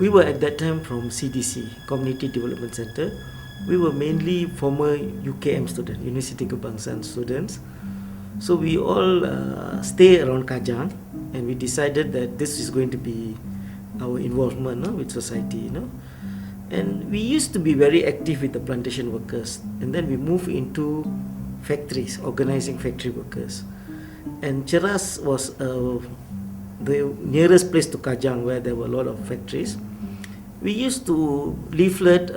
We were at that time from CDC, Community Development Center. We were mainly former UKM students, University Kebangsaan students. So we all stay around Kajang, and we decided that this is going to be our involvement with society, And we used to be very active with the plantation workers, and then we moved into factories, organizing factory workers. And Cheras was the nearest place to Kajang, where there were a lot of factories. We used to leaflet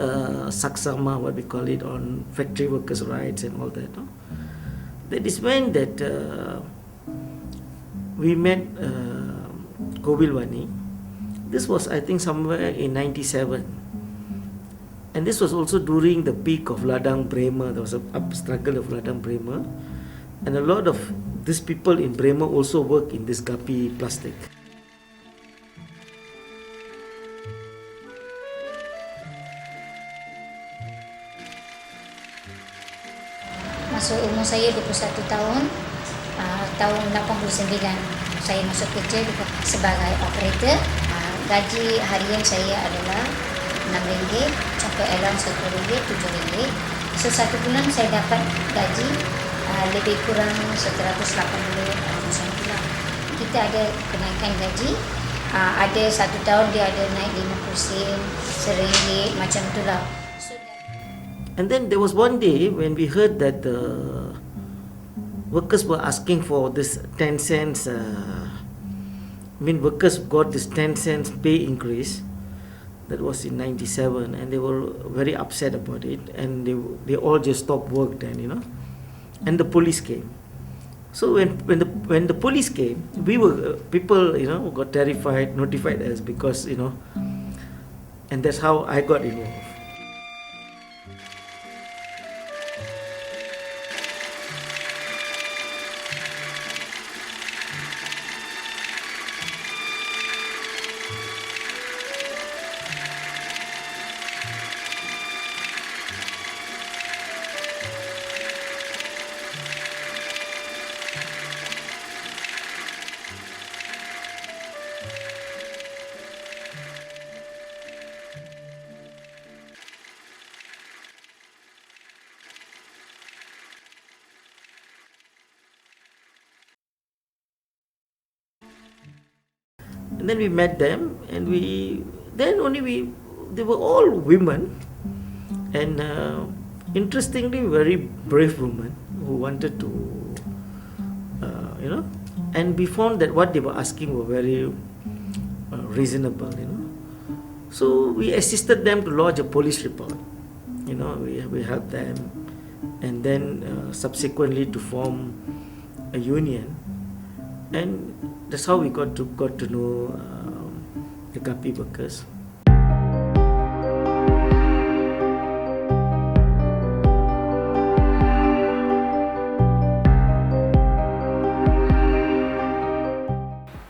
saksama, what we call it, on factory workers' rights and all that. That is when that we met Koyil Vani. This was, I think, somewhere in 97. And this was also during the peak of Ladang Bremer. There was a struggle of Ladang Bremer. And a lot of these people in Bremer also work in this Guppy plastic. Masuk umur saya 21 tahun, tahun 89 saya masuk kerja sebagai operator. Gaji harian saya adalah RM6, contoh allowance RM1, RM7. So satu bulan saya dapat gaji lebih kurang 180 lah. Kita ada kenaikan gaji, ada satu tahun dia ada naik 50 sen, RM1 macam itulah. And then there was one day when we heard that the workers were asking for this 10 cents. Workers got this 10 cents pay increase. That was in 97, and they were very upset about it, and they all just stopped work then, And the police came. So when the police came, people got terrified, notified us because and that's how I got involved. And then we met them, and they were all women, and interestingly, very brave women who wanted to, and we found that what they were asking were very reasonable, So we assisted them to lodge a police report, we helped them, and then subsequently to form a union, and that's how we got to know the Guppy workers.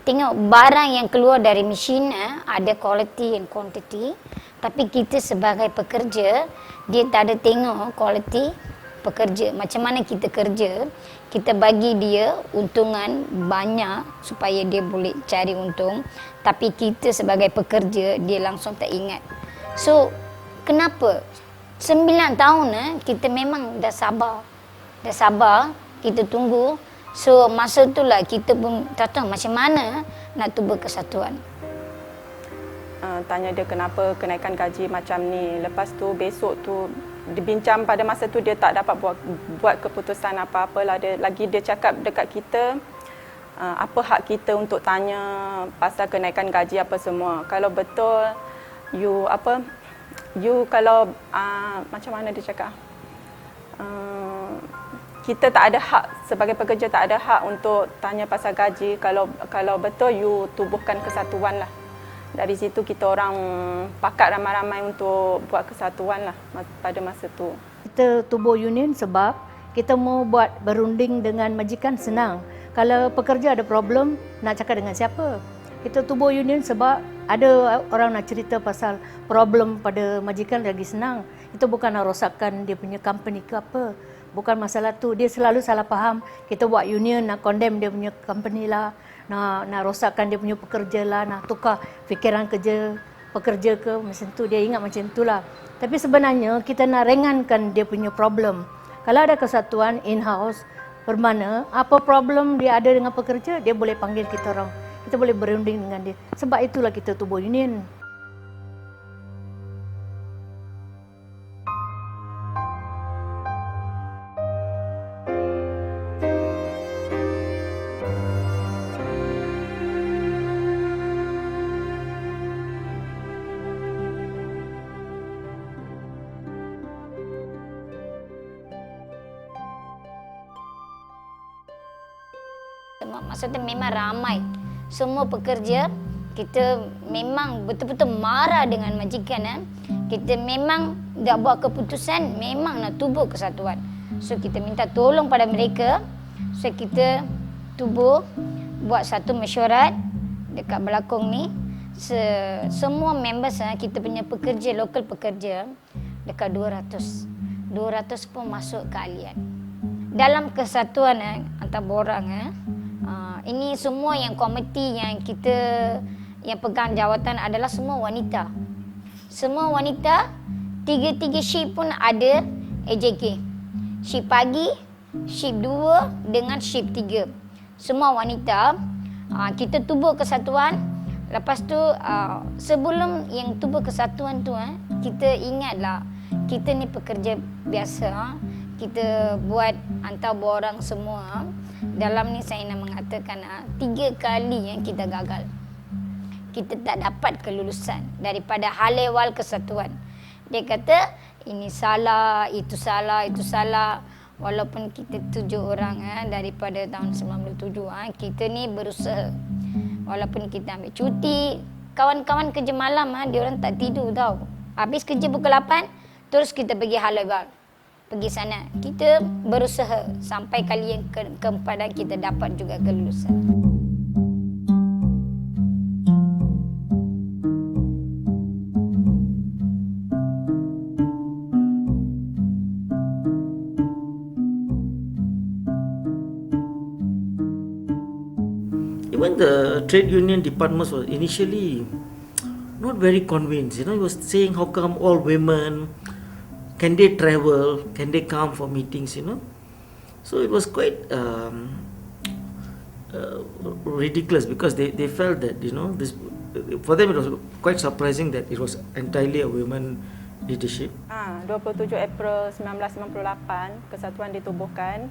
Tengok barang yang keluar dari mesin ada quality and quantity, tapi kita sebagai pekerja dia tak ada tengok quality pekerja. Macam mana kita kerja, kita bagi dia untungan banyak supaya dia boleh cari untung, tapi kita sebagai pekerja dia langsung tak ingat. So kenapa 9 tahun kita memang dah sabar kita tunggu. So masa itulah kita pun tak tahu macam mana nak tubuh kesatuan. Tanya dia kenapa kenaikan gaji macam ni. Lepas tu besok tu dibincang, pada masa tu dia tak dapat buat keputusan apa-apa lah. Dia cakap dekat kita apa hak kita untuk tanya pasal kenaikan gaji apa semua. Kalau betul you kalau macam mana dia cakap, kita tak ada hak sebagai pekerja, tak ada hak untuk tanya pasal gaji. Kalau betul you tubuhkan kesatuan lah. Dari situ kita orang pakat ramai-ramai untuk buat kesatuan lah pada masa tu. Kita tubuh union sebab kita mau buat berunding dengan majikan senang. Kalau pekerja ada problem, nak cakap dengan siapa? Kita tubuh union sebab ada orang nak cerita pasal problem pada majikan lagi senang. Itu bukan nak rosakkan dia punya company ke apa. Bukan masalah tu. Dia selalu salah faham. Kita buat union nak condemn dia punya company lah. Nak rosakkan dia punya pekerja lah, nak tukar fikiran kerja pekerja ke macam tu, dia ingat macam itulah. Tapi sebenarnya kita nak ringankan dia punya problem. Kalau ada kesatuan in-house, bermakna apa problem dia ada dengan pekerja, dia boleh panggil kita orang. Kita boleh berunding dengan dia. Sebab itulah kita tubuh union. Maksudnya memang ramai. Semua pekerja, kita memang betul-betul marah dengan majikan. Kita memang dah buat keputusan, memang nak tubuh kesatuan. So kita minta tolong pada mereka. So kita tubuh, buat satu mesyuarat dekat Balakong ni. Semua members, kita punya pekerja, lokal pekerja, dekat 200. 200 pun masuk keahlian. Dalam kesatuan antar borang, ini semua yang komiti yang kita yang pegang jawatan adalah semua wanita. Semua wanita, 3 shift pun ada AJK. Shift pagi, shift 2 dengan shift 3. Semua wanita. Kita tubuh kesatuan. Lepas tu sebelum yang tubuh kesatuan tu, kita ingatlah kita ni pekerja biasa. Kita buat antar borang semua. Dalam ni saya nak mengatakan 3 kali yang kita gagal. Kita tak dapat kelulusan daripada hal ehwal kesatuan. Dia kata ini salah, itu salah, itu salah. Walaupun kita 7 orang daripada tahun 97, kita ni berusaha. Walaupun kita ambil cuti, kawan-kawan kerja malam, diorang tak tidur tau. Habis kerja pukul 8, terus kita pergi hal ehwal. Pergi sana. Kita berusaha sampai kali yang keempat dan kita dapat juga kelulusan. Even the trade union departments were initially not very convinced. It was saying, how come all women? Can they travel? Can they come for meetings? So it was quite ridiculous because they felt that this, for them it was quite surprising that it was entirely a women leadership. 27 April 1998 kesatuan ditubuhkan.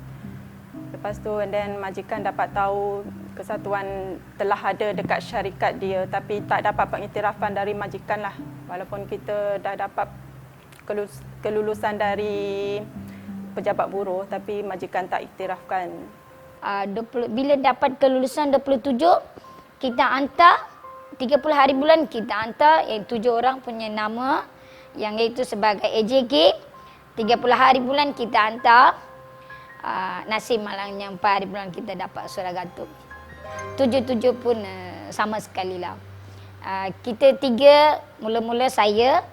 Lepas tu and then majikan dapat tahu kesatuan telah ada dekat syarikat dia, tapi tak dapat pengiktirafan dari majikan lah. Walaupun kita dah dapat kelulusan dari pejabat buruh, tapi majikan tak iktirafkan. Bila dapat kelulusan 27, kita hantar 30 hari bulan, kita hantar yang 7 orang punya nama yang iaitu sebagai AJK. 30 hari bulan kita hantar. Nasib malangnya 4 hari bulan kita dapat surat gantung. 7 pun sama sekali lah. Kita 3, mula-mula saya,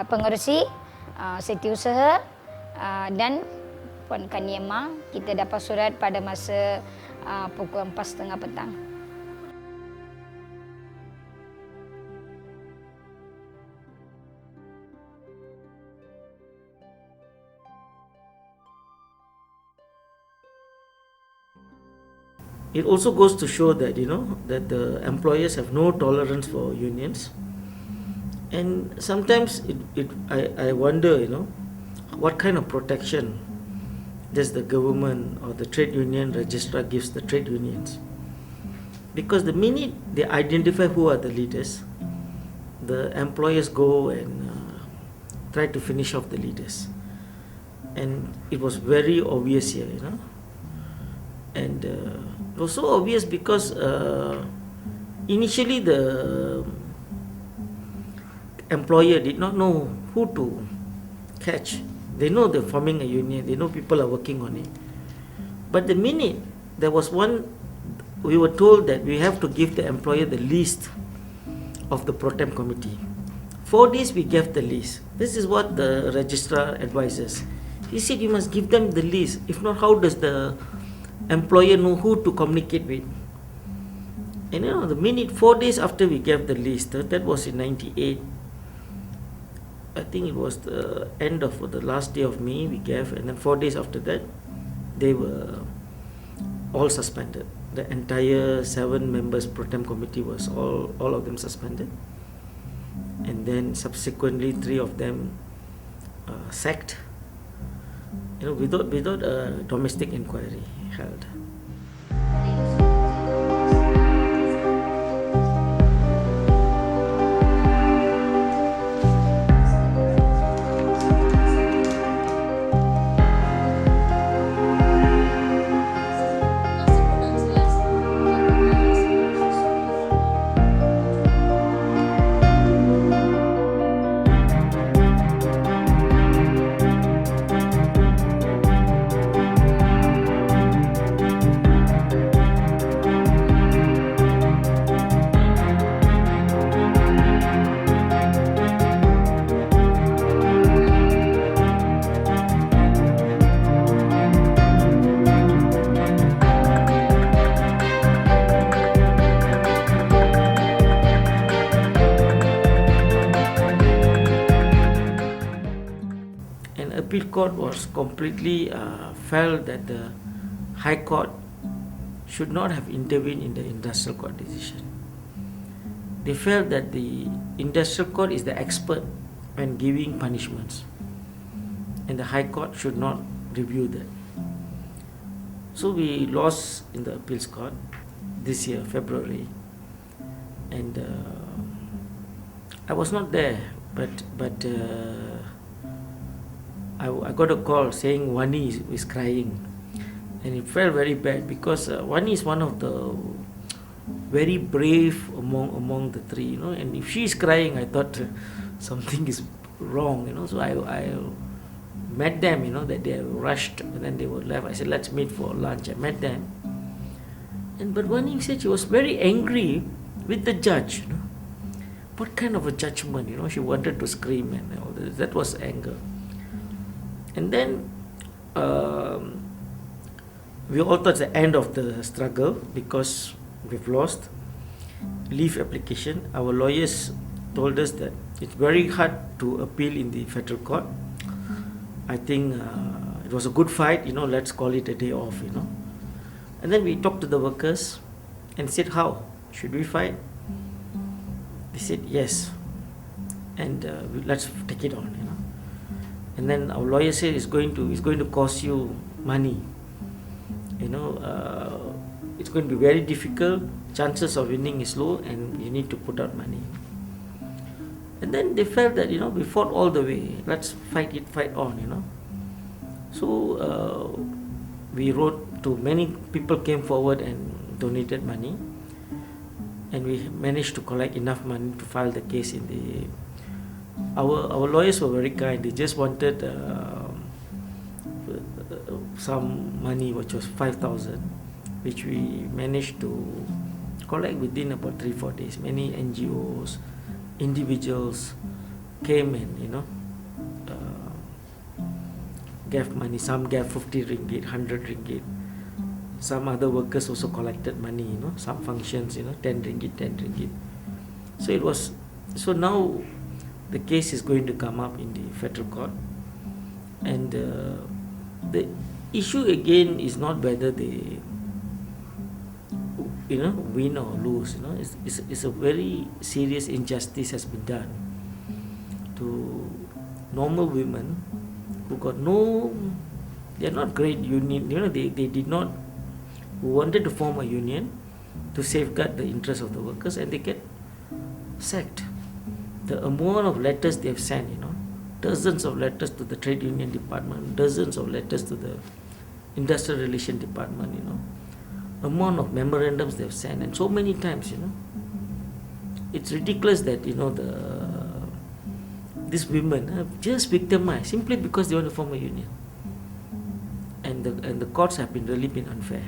pengerusi, setiausaha dan Puan Kaniema, kita dapat surat pada masa pukul 4.30 petang. It also goes to show that that the employers have no tolerance for unions. And sometimes I wonder, what kind of protection does the government or the trade union registrar gives the trade unions? Because the minute they identify who are the leaders, the employers go and try to finish off the leaders. And it was very obvious here, And it was so obvious because initially the employer did not know who to catch. They know they're forming a union, they know people are working on it. But the minute there was one, we were told that we have to give the employer the list of the pro-tem committee. 4 days we gave the list. This is what the registrar advises. He said you must give them the list. If not, how does the employer know who to communicate with? And 4 days after we gave the list, that was in 98. I think it was the end of the last day of May we gave, and then 4 days after that, they were all suspended. The entire 7 members pro-tem committee was all of them suspended, and then subsequently 3 of them sacked. Without a domestic inquiry held. Appeal court was completely felt that the High Court should not have intervened in the industrial court decision. They felt that the industrial court is the expert when giving punishments, and the High Court should not review that. So we lost in the appeals court this year, February, and I was not there, but I got a call saying Vani is crying, and it felt very bad because Vani is one of the very brave among the 3, and if she is crying, I thought something is wrong, so I met them, that they rushed and then they were left. I said, let's meet for lunch. I met them, but Vani said she was very angry with the judge. What kind of a judgment? She wanted to scream and all this. That was anger. And then we all thought it's the end of the struggle because we've lost. Leave application. Our lawyers told us that it's very hard to appeal in the federal court. I think it was a good fight, let's call it a day off, And then we talked to the workers and said, how? Should we fight? They said, yes. And let's take it on, And then our lawyer said it's going to cost you money. It's going to be very difficult. Chances of winning is low, and you need to put out money. And then they felt that we fought all the way. Let's fight on. So we wrote to many people, came forward and donated money, and we managed to collect enough money to file the case in the. Our lawyers were very kind. They just wanted some money, which was 5,000, which we managed to collect within about 3-4 days. Many NGOs, individuals came and gave money. Some gave 50 ringgit, 100 ringgit. Some other workers also collected money. Some functions, 10 ringgit. So now the case is going to come up in the federal court, and the issue again is not whether they win or lose. It's a very serious injustice has been done to normal women who got they're not great union. They did not, who wanted to form a union to safeguard the interests of the workers, and they get sacked. The amount of letters they have sent, dozens of letters to the trade union department, dozens of letters to the industrial relation department, amount of memorandums they have sent, and so many times, it's ridiculous that these women are just victimized simply because they want to form a union, and the courts have really been unfair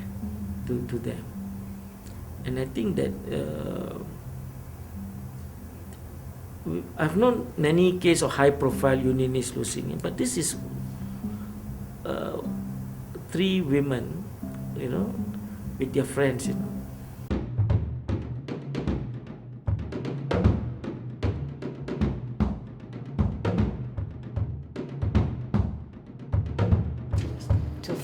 to them, and I think that. I've known many cases of high-profile unionists losing, but this is 3 women, with their friends,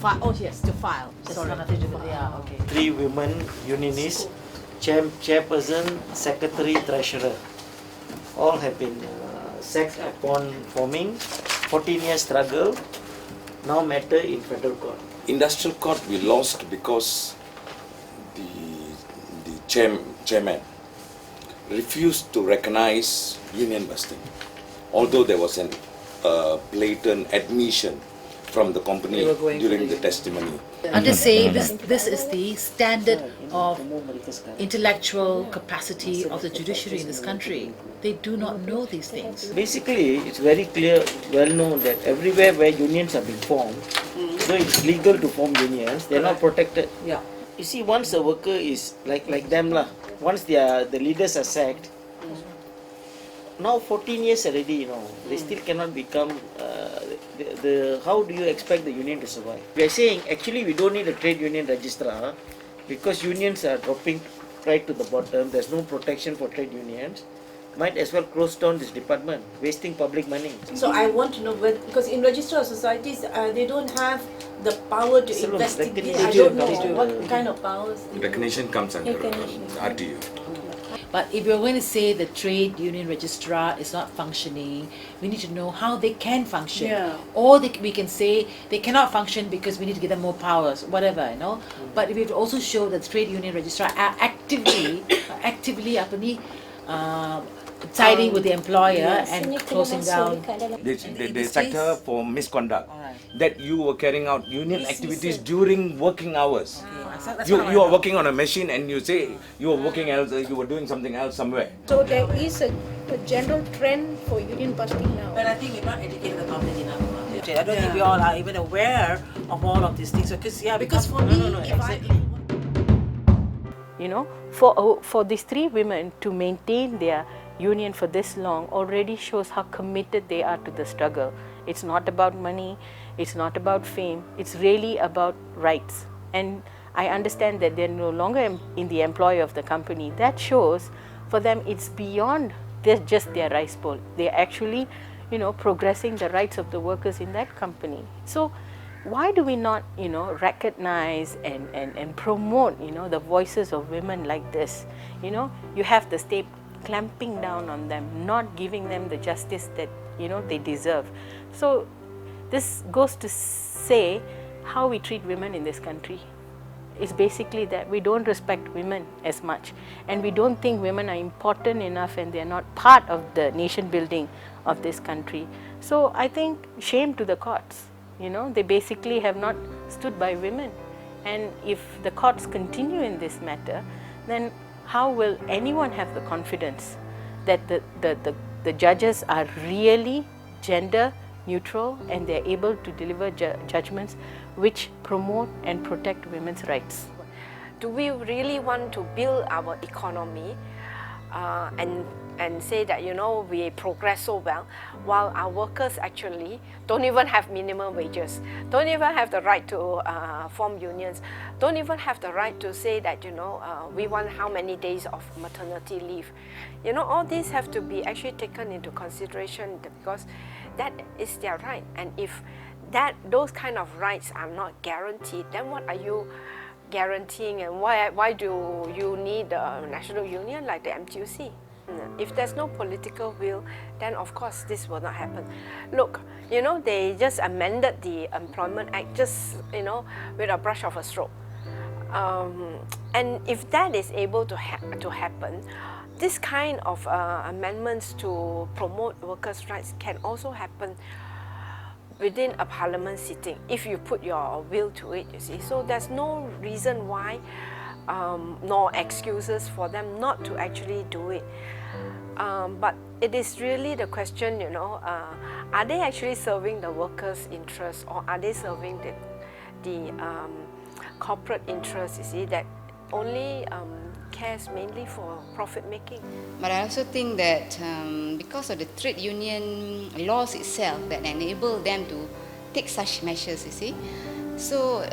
file. Oh yes, to file. Just nothing to do with okay. 3 women unionists, chairperson, secretary, treasurer. All have been sacked upon forming. 14-year struggle. Now matter in federal court. Industrial court we lost because the chairman refused to recognize union busting, although there was an blatant admission from the company during the testimony. I'm just saying this is the standard of intellectual capacity of the judiciary in this country. They do not know these things. Basically, it's very clear, well known that everywhere where unions are being formed, so it's legal to form unions, they're not protected. Yeah. You see, once a worker is like them lah, once the leaders are sacked, now 14 years already, they still cannot become, how do you expect the union to survive? We are saying, actually we don't need a trade union registrar because unions are dropping right to the bottom, there's no protection for trade unions. Might as well close down this department, wasting public money. So I want to know whether, because in registrar societies, they don't have the power to investigate. I don't know what kind of powers. Recognition comes under RTU. But if you're going to say the trade union registrar is not functioning, we need to know how they can function. Yeah. Or we can say they cannot function because we need to give them more powers, whatever, But we have to also show that the trade union registrar are actively siding with the employer and closing down. The sector for misconduct, that you were carrying out union activities during working hours. You are working on a machine and you say you were working else, you were doing something else somewhere. So there is a general trend for union busting now. But I think we're not educated the public enough. I don't think we all are even aware of all of these things. Because for me, for these 3 women to maintain their union for this long already shows how committed they are to the struggle. It's not about money, it's not about fame, it's really about rights. And I understand that they're no longer in the employ of the company. That shows for them it's beyond just their rice bowl. They're actually, progressing the rights of the workers in that company. So why do we not, recognize and promote, the voices of women like this? You have the state clamping down on them, not giving them the justice that, they deserve. So this goes to say how we treat women in this country. It's basically that we don't respect women as much, and we don't think women are important enough and they're not part of the nation building of this country. So I think shame to the courts. They basically have not stood by women. And if the courts continue in this matter, then how will anyone have the confidence that the judges are really gender neutral and they're able to deliver judgments which promote and protect women's rights? Do we really want to build our economy and say that we progress so well while our workers actually don't even have minimum wages, don't even have the right to form unions, don't even have the right to say that we want how many days of maternity leave. All these have to be actually taken into consideration because that is their right. And if those kind of rights are not guaranteed, then what are you guaranteeing, and why do you need a national union like the MTUC? If there's no political will, then of course this will not happen. Look, they just amended the Employment Act just, with a brush of a stroke. And if that is able to happen, this kind of amendments to promote workers' rights can also happen within a parliament sitting if you put your will to it, you see. So there's no reason why, nor excuses for them not to actually do it. But it is really the question, are they actually serving the workers' interests, or are they serving the corporate interests, you see, that only cares mainly for profit making? But I also think that because of the trade union laws itself that enable them to take such measures, you see, so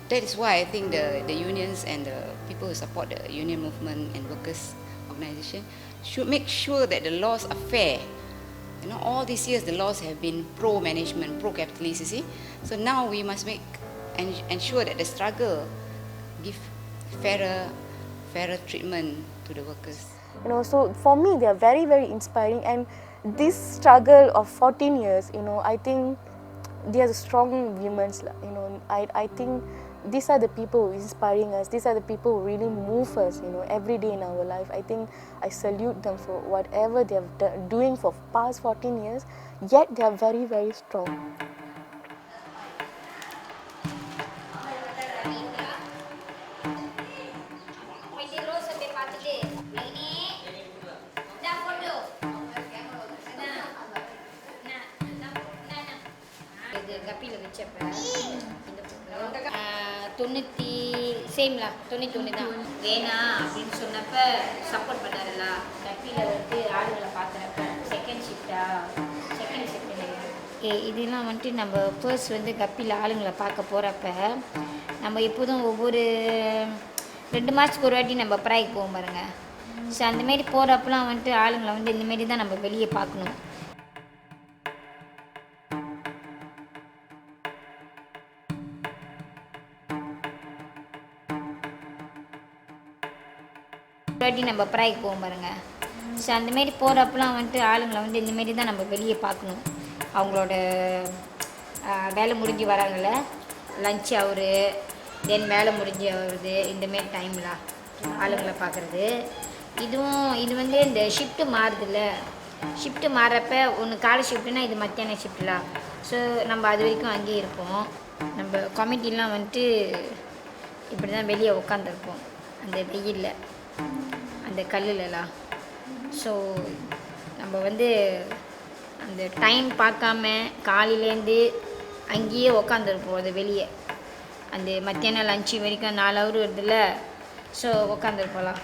that is why I think the unions and the people who support the union movement and workers' organisation should make sure that the laws are fair. All these years the laws have been pro-management, pro-capitalist, you see. So now we must make ensure that the struggle give fairer treatment to the workers. You know, so for me they are very, very inspiring, and this struggle of 14 years, you know, I think they are strong women. You know, I think these are the people inspiring us. These are the people who really move us, you know, every day in our life. I think I salute them for whatever they have doing for past 14 years. Yet they are very, very strong. Same lah 91 தான் வேணா அப்படின்னு சொன்னப்ப support பண்ணாருல Kapila வந்து ஆளுங்களை பார்க்குறப்ப second ஷிஃப்டா second shift இதெல்லாம் வந்துட்டு நம்ம ஃபர்ஸ்ட் வந்து கப்பில ஆளுங்களை பார்க்க போகிறப்ப நம்ம எப்போதும் ஒவ்வொரு 2 மாதத்துக்கு ஒரு வாட்டி நம்ம ப்ரைக்கு போவோம் பாருங்க. ஸோ அந்தமாரி போகிறப்பெல்லாம் வந்துட்டு ஆளுங்களை வந்து இந்தமாரி தான் நம்ம வெளியே பார்க்கணும். வாட்டி நம்ம ப்ரைக்கு போவோம் பாருங்க. ஸோ அந்தமாரி போகிறப்பெல்லாம் வந்துட்டு ஆளுங்களை வந்து இந்தமாரி தான் நம்ம வெளியே பார்க்கணும். அவங்களோட வேலை முடிஞ்சு வராங்கள்ல, லஞ்ச் அவரு, தென் வேலை முடிஞ்சு வருது, இந்தமாரி டைமில் ஆளுங்களை பார்க்குறது. இது வந்து இந்த ஷிஃப்ட்டு மாறுதில்ல, ஷிஃப்ட்டு மாறுறப்ப ஒன்று காலை ஷிஃப்ட்டுனா இது மத்தியான ஷிஃப்ட்லாம். ஸோ நம்ம அது வரைக்கும் அங்கேயே இருப்போம். நம்ம கமிட்டிலாம் வந்துட்டு இப்படி தான் வெளியே உட்காந்துருப்போம் அந்த வெயிலில், அந்த கல்லுலலாம். ஸோ நம்ம வந்து அந்த டைம் பார்க்காம காலையிலேருந்து அங்கேயே உக்காந்துருப்போம் அது வெளியே. அந்த மத்தியானம் லஞ்சு வரைக்கும் 4 ஹவர் வருதுல்ல, ஸோ உக்காந்துருப்போம்லாம்.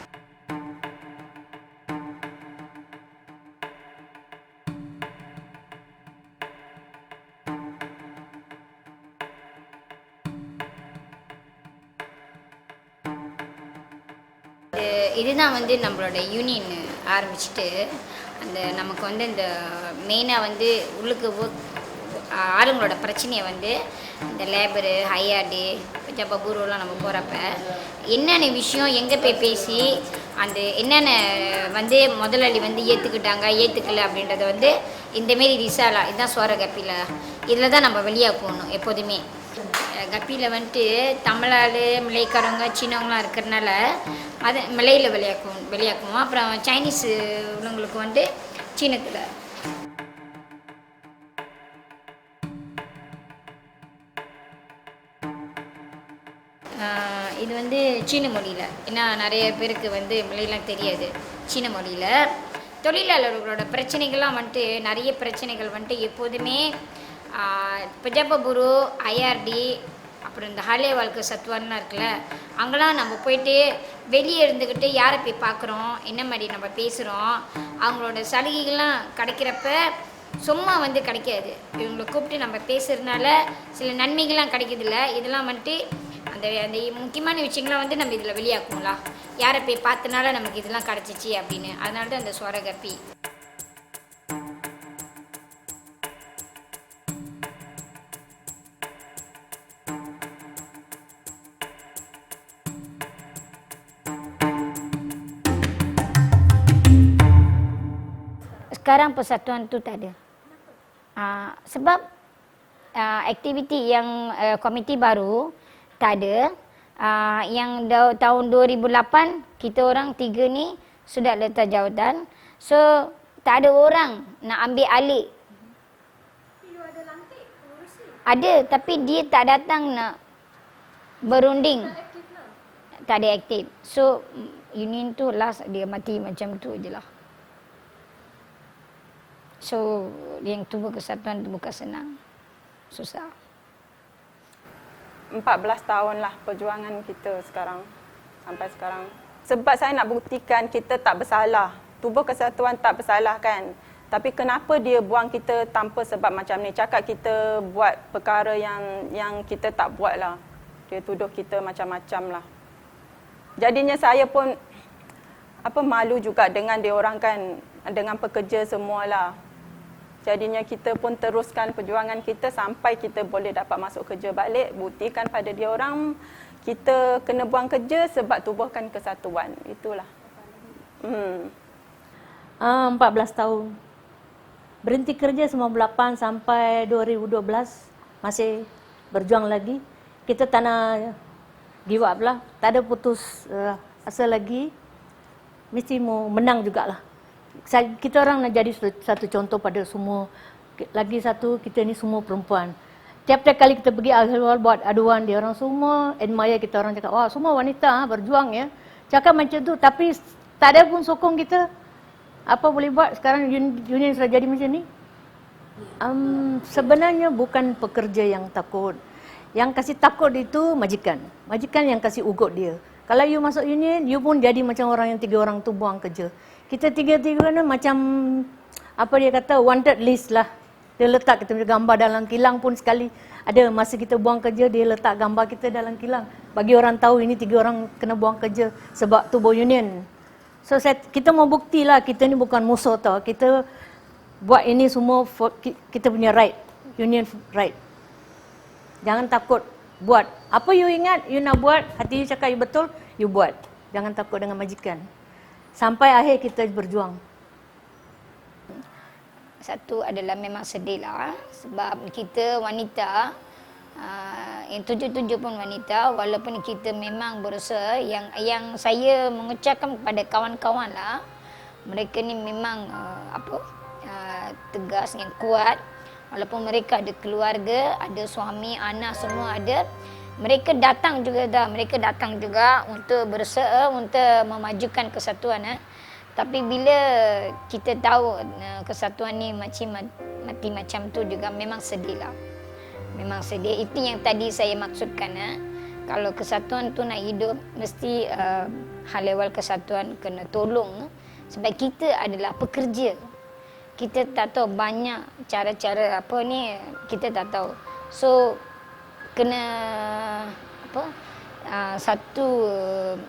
இதுதான் வந்து நம்மளோட யூனியன் ஆரம்பிச்சுட்டு அந்த நமக்கு வந்து இந்த மெயினாக வந்து உள்ளுக்கு ஆளுங்களோட பிரச்சனையை வந்து இந்த லேபரு ஹையார்டு ஜப்பபூர்வெலாம் நம்ம போகிறப்ப என்னென்ன விஷயம் எங்கே போய் பேசி அந்த என்னென்ன வந்து முதலாளி வந்து ஏற்றுக்கல அப்படின்றத வந்து இந்தமாரி ரிசாலா இதுதான் சோர கப்பியில் இதில் தான் நம்ம வெளியாக போகணும் எப்போதுமே. கப்பியில் வந்துட்டு தமிழாள் மலைக்காரவங்க சீனவங்களாம் இருக்கிறதுனால அதை மலையில் வெளியாக்குவோம். அப்புறம் சைனீஸ் உள்ளவங்களுக்கு வந்துட்டு சீனத்தில். இது வந்து சீன மொழியில், ஏன்னா நிறைய பேருக்கு வந்து மொழியெலாம் தெரியாது. சீன மொழியில் தொழிலாளர்களோட பிரச்சனைகள்லாம் வந்துட்டு நிறைய பிரச்சனைகள் வந்துட்டு எப்போதுமே பஜாபபுரு ஐஆர்டி அப்புறம் இந்த ஹாலே வாழ்க்கை சத்துவான்லாம் இருக்குல்ல, அங்கெல்லாம் நம்ம போயிட்டு வெளியே இருந்துக்கிட்டு யாரை போய் பார்க்குறோம், என்ன மாதிரி நம்ம பேசுகிறோம், அவங்களோட சலுகைகள்லாம் கிடைக்கிறப்ப சும்மா வந்து கிடைக்காது. இவங்களை கூப்பிட்டு நம்ம பேசுகிறதுனால சில நன்மைகள்லாம் கிடைக்கிறதில்ல. இதெல்லாம் வந்துட்டு அந்த அந்த முக்கியமான விஷயங்கள்லாம் வந்து நம்ம இதில் வெளியாக்குங்களா, யாரை போய் பார்த்தனால நமக்கு இதெல்லாம் கிடச்சிச்சு அப்படின்னு. அதனால தான் அந்த சோர கப்பி. Sekarang persatuan tu tak ada. Sebab aktiviti yang komiti baru tak ada. Yang tahun 2008 kita orang 3 ni sudah letak jawatan. So tak ada orang nak ambil alih. Ada tapi dia tak datang nak berunding. Tak ada aktif. So union tu last dia mati macam tu je lah. So yang tubuh kesatuan tu bukan senang, susah. 14 tahun lah perjuangan kita sekarang, sampai sekarang. Sebab saya nak buktikan kita tak bersalah. Tubuh kesatuan tak bersalah kan. Tapi kenapa dia buang kita tanpa sebab macam ni. Cakap kita buat perkara yang kita tak buat lah. Dia tuduh kita macam-macam lah. Jadinya saya pun malu juga dengan dia orang kan. Dengan pekerja semualah. Jadinya kita pun teruskan perjuangan kita sampai kita boleh dapat masuk kerja balik, buktikan pada dia orang kita kena buang kerja sebab tubuhkan kesatuan. Itulah. 14 tahun. Berhenti kerja 98 sampai 2012 masih berjuang lagi. Kita tak nak give up lah. Tak ada putus asa lagi. Mesti mau menang jugalah. Kita orang nak jadi satu contoh pada semua. Lagi satu, kita ni semua perempuan. Tiap-tiap kali kita pergi awal buat aduan, dia orang semua admire kita, orang cakap, wah semua wanita berjuang ya. Cakap macam tu, tapi tak ada pun sokong kita. Apa boleh buat? Sekarang union sudah jadi macam ni. Sebenarnya bukan pekerja yang takut. Yang kasih takut itu majikan. Majikan yang kasih ugut dia. Kalau you masuk union, you pun jadi macam orang yang 3 orang tu buang kerja. Kita tiga-tiga ni macam, apa dia kata, wanted list lah. Dia letak kita punya gambar dalam kilang pun sekali. Ada masa kita buang kerja, dia letak gambar kita dalam kilang. Bagi orang tahu ini 3 orang kena buang kerja sebab tubuh union. So kita mau bukti lah, kita ni bukan musuh tau. Kita buat ini semua for kita punya right. Union right. Jangan takut buat. Apa you ingat, you nak buat, hati you cakap you betul, you buat. Jangan takut dengan majikan. Sampai akhir kita berjuang. Satu adalah memang sedih lah sebab kita wanita, yang 7 pun wanita, walaupun kita memang berusaha, yang saya mengucapkan kepada kawan-kawan lah, mereka ni memang tegas, yang kuat, walaupun mereka ada keluarga, ada suami, anak, semua ada. Mereka datang juga untuk berusaha untuk memajukan kesatuan. Tapi bila kita tahu kesatuan ni mati macam tu juga, memang sedih lah. Memang sedih. Itu yang tadi saya maksudkan. Kalau kesatuan tu nak hidup, mesti hal ehwal kesatuan kena tolong. Sebab kita adalah pekerja. Kita tak tahu banyak cara-cara apa ni, kita tak tahu. So kena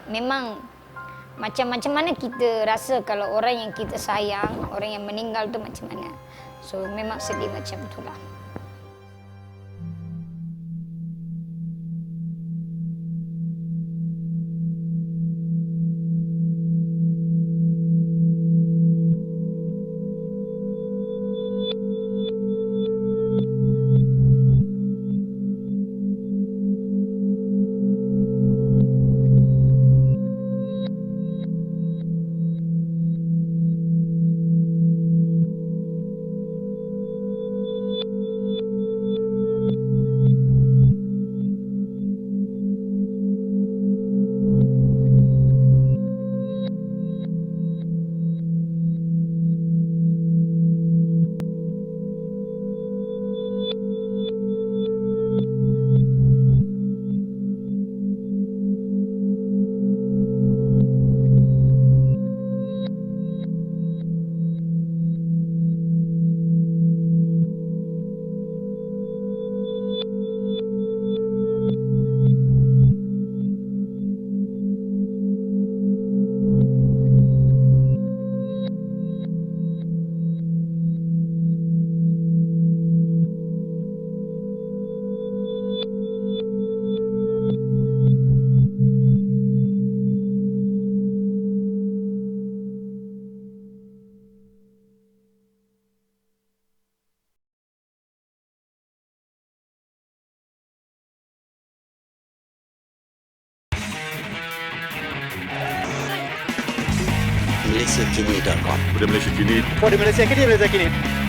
memang macam mana kita rasa kalau orang yang kita sayang, orang yang meninggal tu macam mana. So memang sedih macam itulah. MalaysiaKini.com. Pada Malaysia Kini. Pada Malaysia Kini.